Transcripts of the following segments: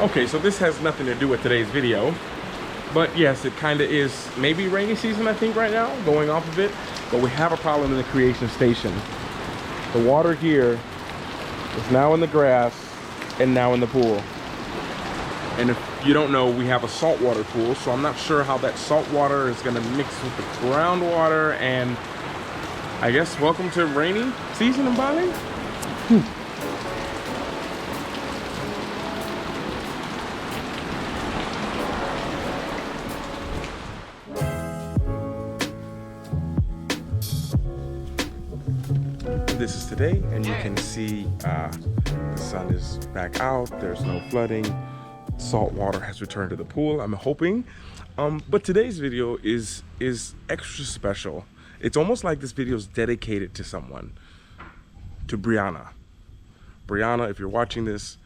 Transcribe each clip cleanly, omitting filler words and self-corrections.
Okay, so this has nothing to do with today's video, but yes, it kind of is maybe rainy season, I think, right now, going off of it, but we have a problem in the creation station. The water here is now in the grass and now in the pool. And if you don't know, we have a saltwater pool, so I'm not sure how that salt water is going to mix with the groundwater, and I guess welcome to rainy season in Bali. This is today, and you can see the sun is back out. There's no flooding. Salt water has returned to the pool, I'm hoping. But today's video is extra special. It's almost like this video is dedicated to someone, to Brianna. Brianna, if you're watching this,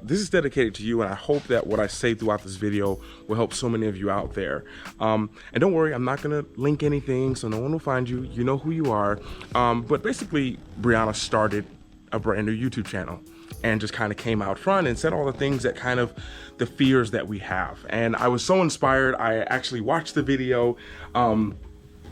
this is dedicated to you, and I hope that what I say throughout this video will help so many of you out there. And don't worry, I'm not gonna link anything, so no one will find you. You know who you are. But basically, Brianna started a brand new YouTube channel and just kind of came out front and said all the things that kind of the fears that we have. And I was so inspired. I actually watched the video, and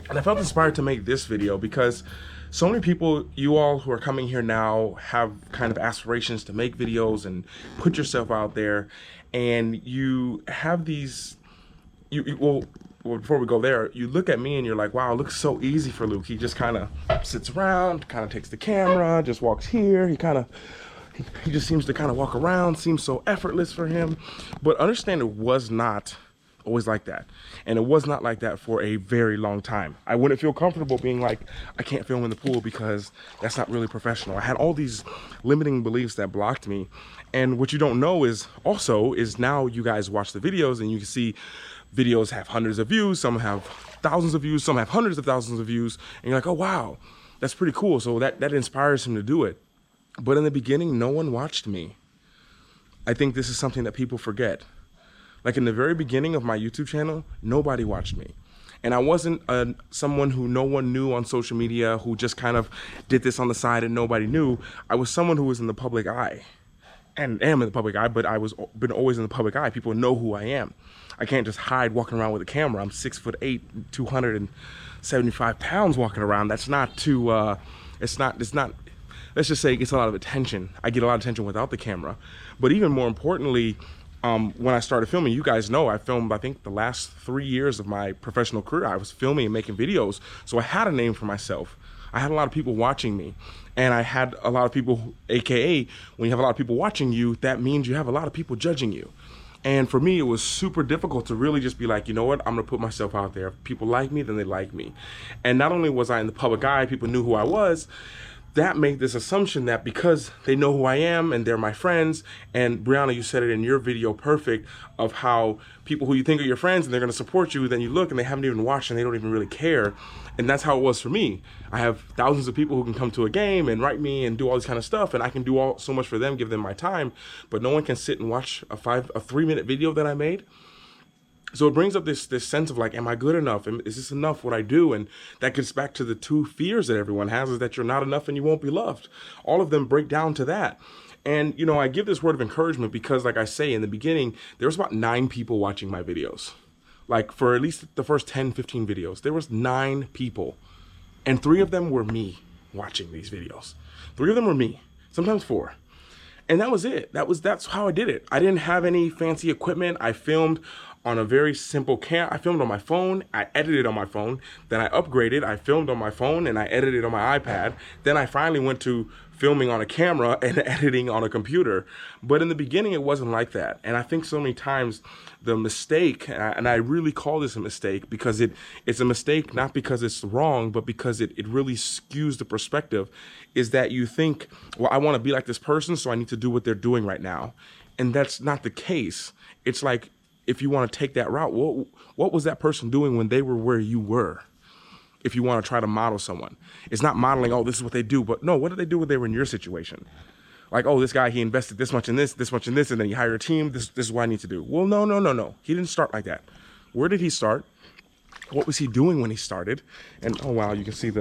I felt inspired to make this video because so many people, you all who are coming here now, have kind of aspirations to make videos and put yourself out there, and you have these, well, before we go there, you look at me and you're like, wow, it looks so easy for Luke. He just kind of sits around, kind of takes the camera, just walks here. He just seems to kind of walk around, seems so effortless for him. But understand, it was not always like that. And it was not like that for a very long time. I wouldn't feel comfortable being like, I can't film in the pool because that's not really professional. I had all these limiting beliefs that blocked me. And what you don't know is now you guys watch the videos and you can see videos have hundreds of views, some have thousands of views, some have hundreds of thousands of views. And you're like, oh, wow, that's pretty cool. So that inspires him to do it. But in the beginning, no one watched me. I think this is something that people forget. Like in the very beginning of my YouTube channel, nobody watched me. And I wasn't someone who no one knew on social media, who just kind of did this on the side and nobody knew. I was someone who was in the public eye, and am in the public eye, but been always in the public eye. People know who I am. I can't just hide walking around with a camera. I'm 6'8", 275 pounds walking around. That's not too, it's not, let's just say it gets a lot of attention. I get a lot of attention without the camera. But even more importantly, when I started filming, you guys know I filmed, I think, the last 3 years of my professional career. I was filming and making videos, so I had a name for myself. I had a lot of people watching me, and I had a lot of people, AKA, when you have a lot of people watching you, that means you have a lot of people judging you. And for me, it was super difficult to really just be like, you know what, I'm gonna put myself out there. If people like me, then they like me. And not only was I in the public eye, people knew who I was, that made this assumption that because they know who I am and they're my friends, and Brianna, you said it in your video perfect, of how people who you think are your friends and they're gonna support you, then you look and they haven't even watched and they don't even really care. And that's how it was for me. I have thousands of people who can come to a game and write me and do all this kind of stuff, and I can do so much for them, give them my time, but no one can sit and watch a 3-minute video that I made. So it brings up this sense of like, am I good enough? Is this enough what I do? And that gets back to the two fears that everyone has, is that you're not enough and you won't be loved. All of them break down to that. And, you know, I give this word of encouragement because, like I say, in the beginning, there was about 9 people watching my videos. Like for at least the first 10, 15 videos, there was 9 people. And 3 of them were me watching these videos. 3 of them were me, sometimes 4. And that was it. That's how I did it. I didn't have any fancy equipment. I filmed on a very simple I filmed on my phone, I edited on my phone, then I upgraded, I filmed on my phone and I edited on my iPad. Then I finally went to filming on a camera and editing on a computer. But in the beginning, it wasn't like that. And I think so many times the mistake, and I really call this a mistake because it's a mistake not because it's wrong, but because it really skews the perspective, is that you think, well, I want to be like this person, so I need to do what they're doing right now. And that's not the case. It's like, if you want to take that route, what was that person doing when they were where you were? If you want to try to model someone, it's not modeling, oh, this is what they do, but no, what did they do when they were in your situation? Like, oh, this guy, he invested this much in this much in this, and then he hired a team. This is what I need to do. Well, no. He didn't start like that. Where did he start? What was he doing when he started? And oh wow, you can see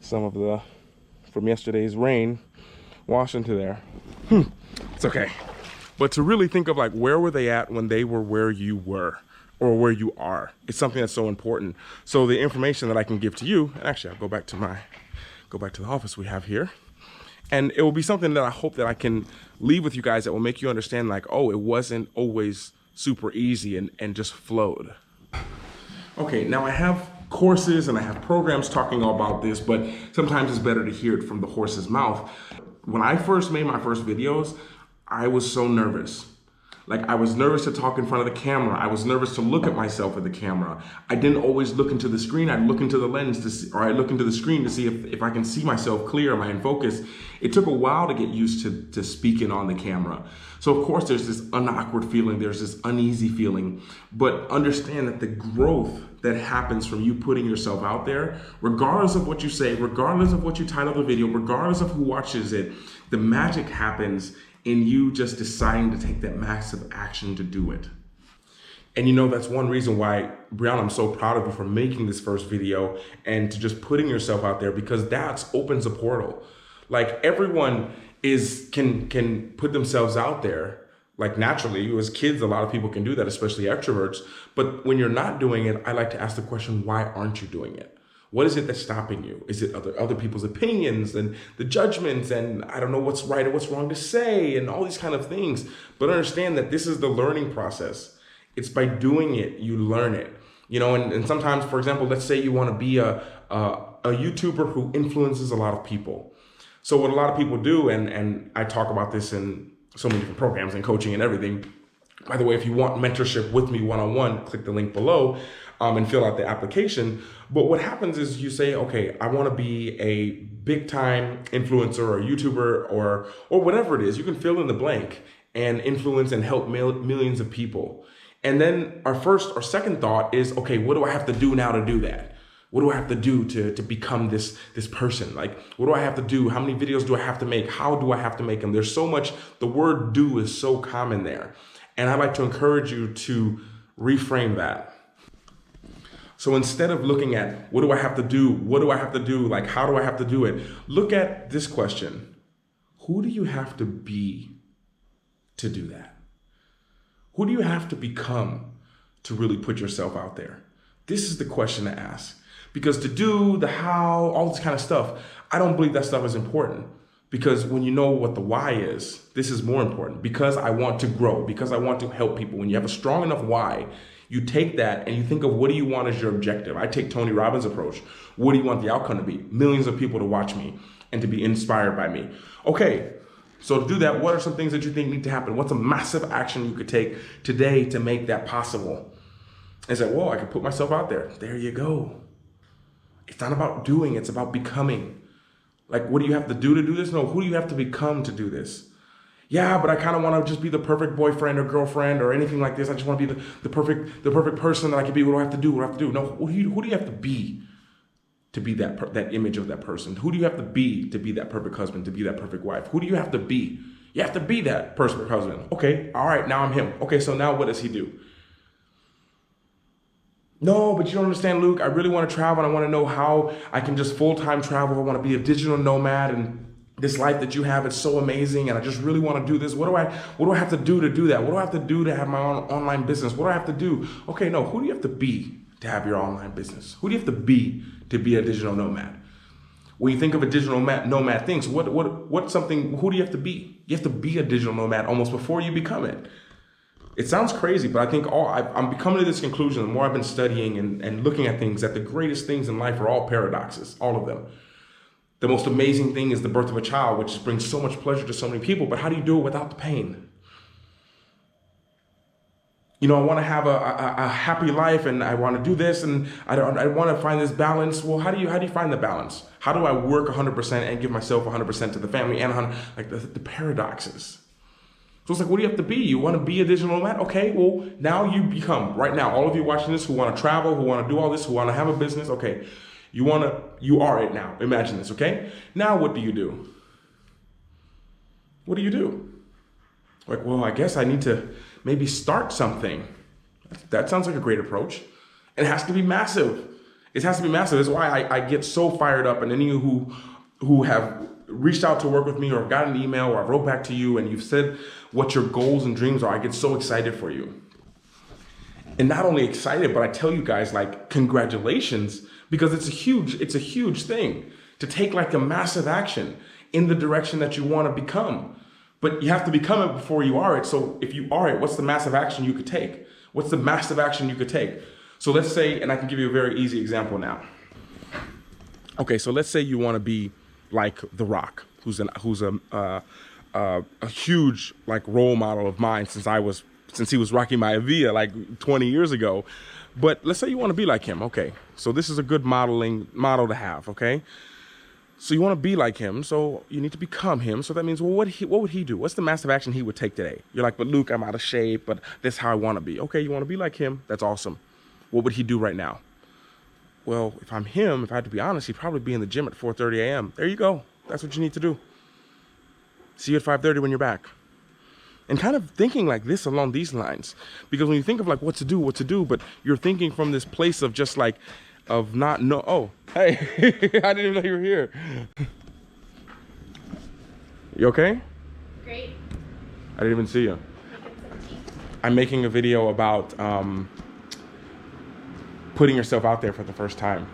some of the from yesterday's rain wash into there. It's okay. but to really think of like, where were they at when they were where you were or where you are? It's something that's so important. So the information that I can give to you, and actually I'll go back to the office we have here. And it will be something that I hope that I can leave with you guys that will make you understand like, oh, it wasn't always super easy and just flowed. Okay, now I have courses and I have programs talking all about this, but sometimes it's better to hear it from the horse's mouth. When I first made my first videos, I was so nervous. Like, I was nervous to talk in front of the camera. I was nervous to look at myself at the camera. I didn't always look into the screen. I'd look into the lens to see, or I'd look into the screen to see if I can see myself clear, am I in focus? It took a while to get used to speaking on the camera. So of course there's this unawkward feeling, there's this uneasy feeling, but understand that the growth that happens from you putting yourself out there, regardless of what you say, regardless of what you title the video, regardless of who watches it, the magic happens in you just deciding to take that massive action to do it. And you know, that's one reason why, Brianna, I'm so proud of you for making this first video and to just putting yourself out there, because that opens a portal. Like, everyone can put themselves out there. Like, naturally, as kids, a lot of people can do that, especially extroverts. But when you're not doing it, I like to ask the question, why aren't you doing it? What is it that's stopping you? Is it other people's opinions and the judgments and I don't know what's right or what's wrong to say and all these kind of things? But understand that this is the learning process. It's by doing it, you learn it. You know, and sometimes, for example, let's say you want to be a YouTuber who influences a lot of people. So what a lot of people do, and I talk about this in so many different programs and coaching and everything. By the way, if you want mentorship with me one-on-one, click the link below and fill out the application. But what happens is you say, okay, I want to be a big time influencer or YouTuber or whatever it is. You can fill in the blank and influence and help millions of people. And then our first or second thought is, okay, what do I have to do now to do that? What do I have to do to become this person? Like, what do I have to do? How many videos do I have to make? How do I have to make them? There's so much, the word do is so common there. And I'd like to encourage you to reframe that. So instead of looking at what do I have to do? What do I have to do? Like, how do I have to do it? Look at this question. Who do you have to be to do that? Who do you have to become to really put yourself out there? This is the question to ask. Because to do, the how, all this kind of stuff, I don't believe that stuff is important. Because when you know what the why is, this is more important. Because I want to grow, because I want to help people. When you have a strong enough why, you take that and you think of what do you want as your objective. I take Tony Robbins' approach. What do you want the outcome to be? Millions of people to watch me and to be inspired by me. Okay, so to do that, what are some things that you think need to happen? What's a massive action you could take today to make that possible? And say, well, I can put myself out there. There you go. It's not about doing, it's about becoming. Like, what do you have to do this? No, who do you have to become to do this? Yeah, but I kind of want to just be the perfect boyfriend or girlfriend or anything like this. I just want to be the perfect person that I can be. What do I have to do? What do I have to do? No, who do you have to be that image of that person? Who do you have to be that perfect husband, to be that perfect wife? Who do you have to be? You have to be that perfect husband. Okay, all right, now I'm him. Okay, so now what does he do? No, but you don't understand, Luke. I really want to travel and I want to know how I can just full-time travel. I want to be a digital nomad, and this life that you have is so amazing, and I just really want to do this. What do I have to do that? What do I have to do to have my own online business? What do I have to do? Okay, no, who do you have to be to have your online business? Who do you have to be a digital nomad? When you think of a digital nomad things, who do you have to be? You have to be a digital nomad almost before you become it. It sounds crazy, but I think I'm becoming to this conclusion the more I've been studying and looking at things, that the greatest things in life are all paradoxes, all of them. The most amazing thing is the birth of a child, which brings so much pleasure to so many people, but how do you do it without the pain? You know, I want to have a happy life and I want to do this and I want to find this balance. Well, how do you find the balance? How do I work 100% and give myself 100% to the family and like the paradoxes? So it's like, what do you have to be? You want to be a digital nomad? Okay, well, now you become, right now, all of you watching this who want to travel, who want to do all this, who want to have a business, okay, you are it now. Imagine this, okay? Now what do you do? What do you do? Like, well, I guess I need to maybe start something. That sounds like a great approach. And it has to be massive. It has to be massive. That's why I get so fired up, and any of you who have reached out to work with me, or I've got an email, or I wrote back to you and you've said what your goals and dreams are, I get so excited for you. And not only excited, but I tell you guys, like, congratulations, because it's a huge thing to take like a massive action in the direction that you want to become. But you have to become it before you are it. So if you are it, what's the massive action you could take? What's the massive action you could take? So let's say, and I can give you a very easy example now. Okay, so let's say you want to be like The Rock, who's a huge like role model of mine since he was Rocky Maivia like 20 years ago. But let's say you want to be like him. Okay, so this is a good model to have. Okay, so you want to be like him, so you need to become him. So that means, well, what would he do? What's the massive action he would take today? You're like, but Luke, I'm out of shape, but this is how I want to be. Okay, you want to be like him? That's awesome. What would he do right now? Well, if I'm him, if I had to be honest, he'd probably be in the gym at 4:30 a.m. There you go. That's what you need to do. See you at 5:30 when you're back. And kind of thinking like this along these lines. Because when you think of like what to do, but you're thinking from this place of just like, of not know, oh, hey, I didn't even know you were here. You okay? Great. I didn't even see you. I'm making a video about putting yourself out there for the first time.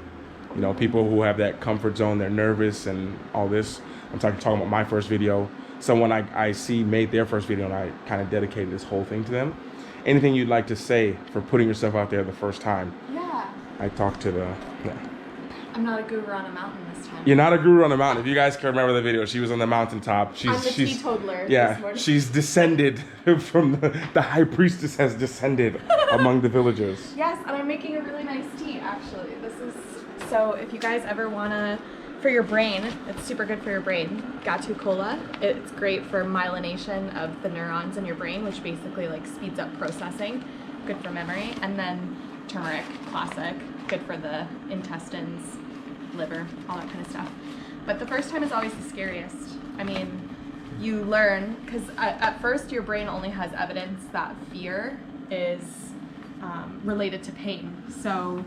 You know, people who have that comfort zone, they're nervous and all this. I'm talking about my first video. Someone I see made their first video and I kind of dedicated this whole thing to them. Anything you'd like to say for putting yourself out there the first time? Yeah. I talked to I'm not a guru on a mountain this time. You're not a guru on a mountain. If you guys can remember the video, she was on the mountaintop. I'm the teetotaler. Yeah, she's descended from the high priestess has descended among the villagers. Yes, and I'm making a really nice tea, actually. This is, so if you guys ever wanna, for your brain, it's super good for your brain. Gattu cola, it's great for myelination of the neurons in your brain, which basically like speeds up processing, good for memory. And then turmeric, classic, good for the intestines, liver, all that kind of stuff. But the first time is always the scariest. I mean, you learn, because at first your brain only has evidence that fear is related to pain. So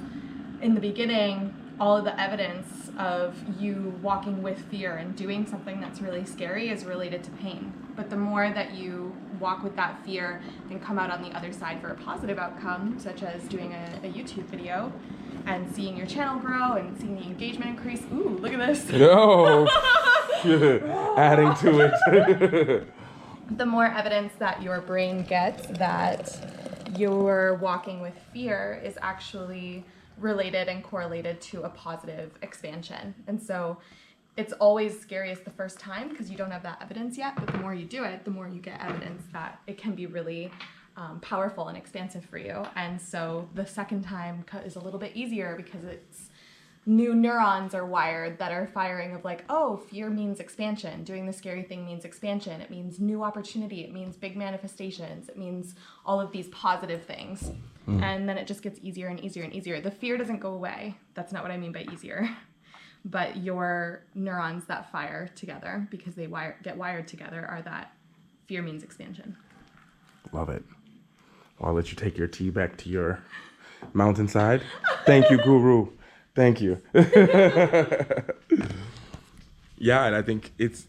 in the beginning, all of the evidence of you walking with fear and doing something that's really scary is related to pain. But the more that you walk with that fear and come out on the other side for a positive outcome, such as doing a YouTube video and seeing your channel grow and seeing the engagement increase. Ooh, look at this. No. Adding to it. The more evidence that your brain gets that you're walking with fear is actually related and correlated to a positive expansion. And so it's always scariest the first time because you don't have that evidence yet, but the more you do it, the more you get evidence that it can be really powerful and expansive for you. And so the second time is a little bit easier because it's new neurons are wired that are firing of like, oh, fear means expansion. Doing the scary thing means expansion. It means new opportunity. It means big manifestations. It means all of these positive things. And then it just gets easier and easier and easier. The fear doesn't go away. That's not what I mean by easier. But your neurons that fire together, because they get wired together, are that fear means expansion. Love it. Well, I'll let you take your tea back to your mountainside. Thank you, Guru. Thank you. Yeah, and I think it's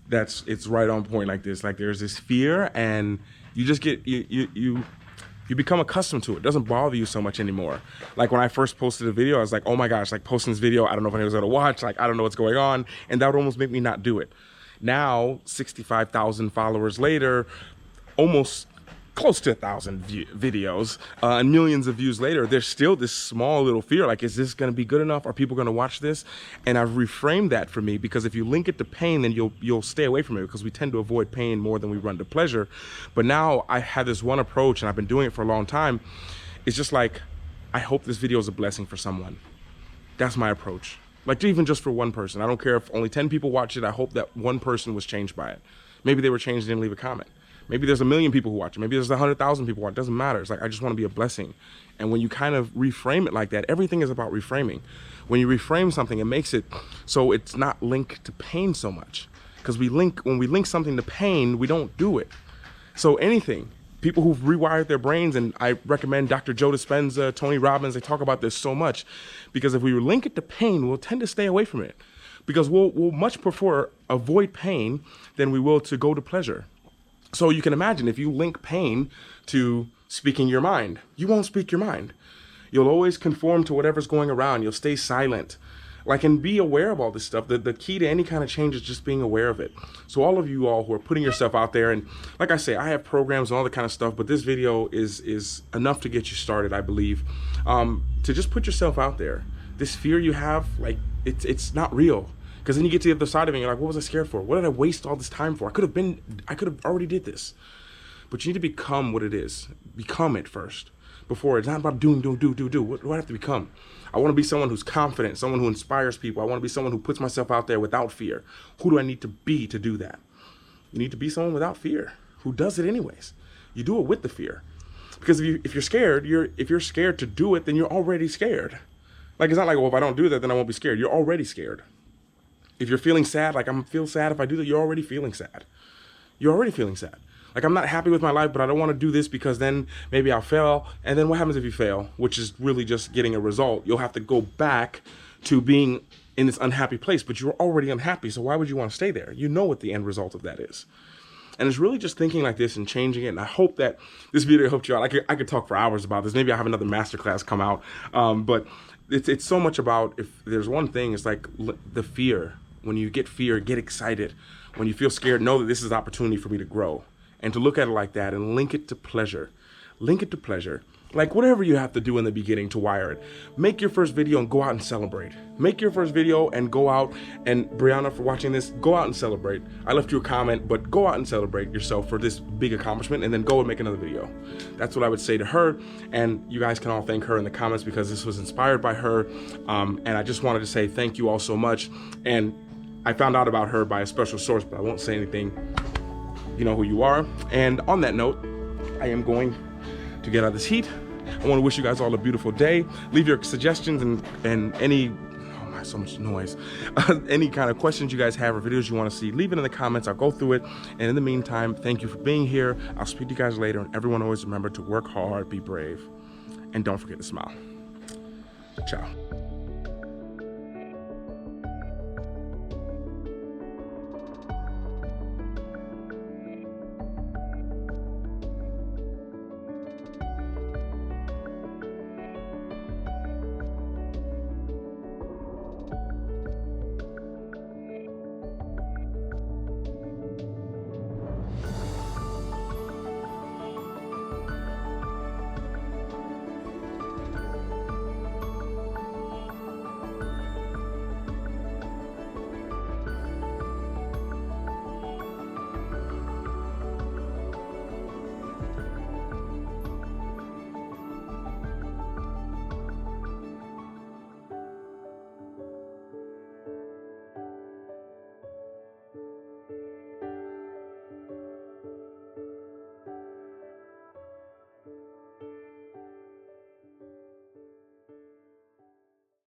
right on point like this. Like there's this fear, and you just get you become accustomed to it. It doesn't bother you so much anymore. Like when I first posted a video, I was like, oh my gosh, like posting this video, I don't know if anyone's gonna watch, like I don't know what's going on, and that would almost make me not do it. Now, 65,000 followers later, almost close to 1,000 videos and millions of views later, there's still this small little fear, like, is this gonna be good enough? Are people gonna watch this? And I've reframed that for me, because if you link it to pain, then you'll stay away from it, because we tend to avoid pain more than we run to pleasure. But now I have this one approach, and I've been doing it for a long time. It's just like, I hope this video is a blessing for someone. That's my approach. Like even just for one person. I don't care if only 10 people watch it, I hope that one person was changed by it. Maybe they were changed and didn't leave a comment. Maybe there's 1 million people who watch it. Maybe there's 100,000 people watch it. It doesn't matter. It's like, I just want to be a blessing. And when you kind of reframe it like that, everything is about reframing. When you reframe something, it makes it so it's not linked to pain so much. Because when we link something to pain, we don't do it. So anything, people who've rewired their brains, and I recommend Dr. Joe Dispenza, Tony Robbins, they talk about this so much. Because if we link it to pain, we'll tend to stay away from it. because we'll much prefer avoid pain than we will to go to pleasure. So you can imagine if you link pain to speaking your mind, you won't speak your mind. You'll always conform to whatever's going around. You'll stay silent. Like, and be aware of all this stuff. The key to any kind of change is just being aware of it. So all of you all who are putting yourself out there, and like I say, I have programs and all that kind of stuff, but this video is enough to get you started, I believe. To just put yourself out there. This fear you have, like, it's not real. Because then you get to the other side of it and you're like, what was I scared for? What did I waste all this time for? I could have already did this. But you need to become what it is. Become it first. Before it's not about doing. What do I have to become? I want to be someone who's confident, someone who inspires people. I want to be someone who puts myself out there without fear. Who do I need to be to do that? You need to be someone without fear, who does it anyways. You do it with the fear. Because if you're scared, if you're scared to do it, then you're already scared. Like, it's not like, well, if I don't do that, then I won't be scared. You're already scared. If you're feeling sad, like, I'm feel sad if I do that, you're already feeling sad. You're already feeling sad. Like, I'm not happy with my life, but I don't want to do this because then maybe I'll fail. And then what happens if you fail? Which is really just getting a result. You'll have to go back to being in this unhappy place, but you're already unhappy. So why would you want to stay there? You know what the end result of that is. And it's really just thinking like this and changing it. And I hope that this video helped you out. I could talk for hours about this. Maybe I'll have another masterclass come out. But it's so much about, if there's one thing, it's like the fear. When you get fear, get excited. When you feel scared, know that this is an opportunity for me to grow. And to look at it like that and link it to pleasure. Link it to pleasure. Like, whatever you have to do in the beginning to wire it. Make your first video and go out and celebrate. Make your first video and go out, and Brianna, for watching this, go out and celebrate. I left you a comment, but go out and celebrate yourself for this big accomplishment, and then go and make another video. That's what I would say to her, and you guys can all thank her in the comments because this was inspired by her, and I just wanted to say thank you all so much. And I found out about her by a special source, but I won't say anything. You know who you are. And on that note, I am going to get out of this heat. I want to wish you guys all a beautiful day. Leave your suggestions and any, oh my, so much noise. Any kind of questions you guys have or videos you want to see, leave it in the comments. I'll go through it. And in the meantime, thank you for being here. I'll speak to you guys later. And everyone always remember to work hard, be brave, and don't forget to smile. Ciao.